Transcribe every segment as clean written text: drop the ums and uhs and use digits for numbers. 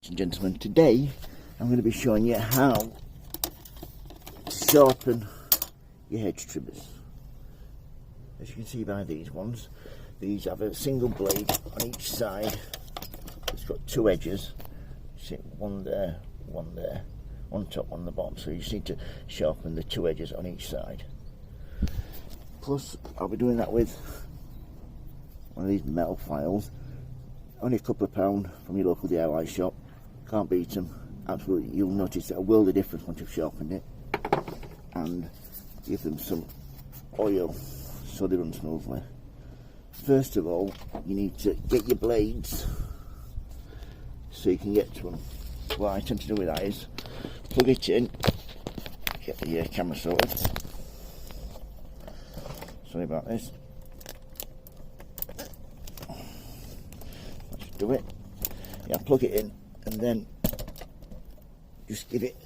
Ladies and gentlemen, today I'm going to be showing you how to sharpen your hedge trimmers. As you can see by these ones, these have a single blade on each side. It's got two edges. See, one there, one top, one on the bottom. So you just need to sharpen the two edges on each side. Plus, I'll be doing that with one of these metal files. Only a couple of pounds from your local DIY shop. Can't beat them. Absolutely, you'll notice a world of difference once you've sharpened it. And give them some oil so they run smoothly. First of all, you need to get your blades so you can get to them. What I tend to do with that is plug it in, get the camera sorted. Sorry about this. Let's do it. Yeah, plug it in and then just give it.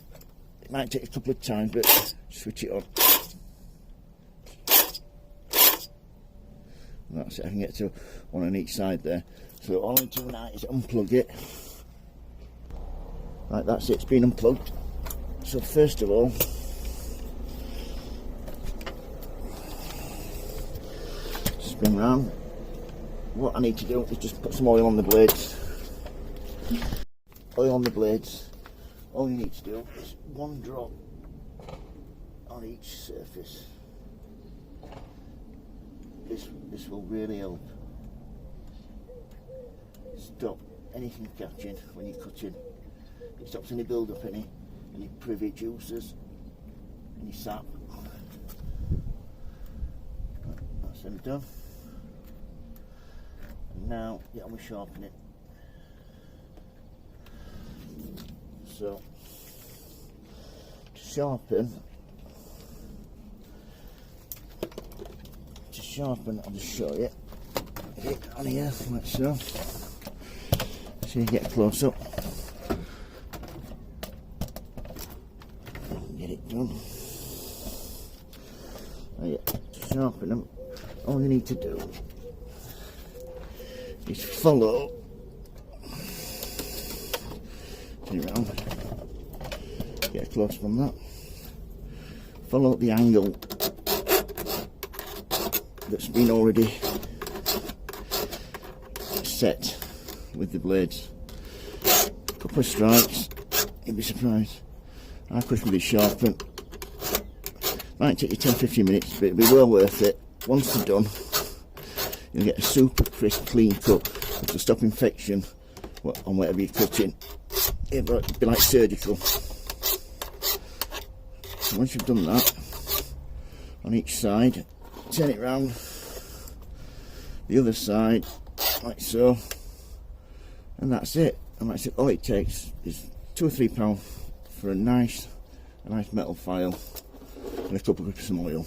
It might take a couple of times, but switch it on. And that's it. I can get to one on each side there. So all I need to do now is unplug it. Right, that's it. It's been unplugged. So first of all, spin round. What I need to do is just put some oil on the blades. Oil on the blades. All you need to do is one drop on each surface. This will really help stop anything catching when you're cutting. It stops any build up, any privy juices, any sap. That's them done. And now get on with sharpening it. So to sharpen, I'll just show you. Get it on here, like so. So you get close up. Get it done. Oh yeah, to sharpen them, all you need to do is follow. Turn it around. Get close from that. Follow the angle that's been already set with the blades. A couple of strikes, you'll be surprised. I push with it sharpen. Might take you 10-15 minutes, but it'll be well worth it. Once they're done, you'll get a super crisp, clean cut to stop infection on whatever you're cutting. It'll be like surgical. So once you've done that, on each side, turn it round the other side, like so, and that's it. And that's it. All it takes is £2 or £3 for a nice metal file and a couple of some oil,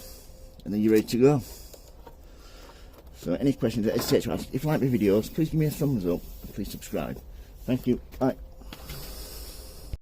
and then you're ready to go. So any questions, etc. If you like my videos, please give me a thumbs up and please subscribe. Thank you. Bye.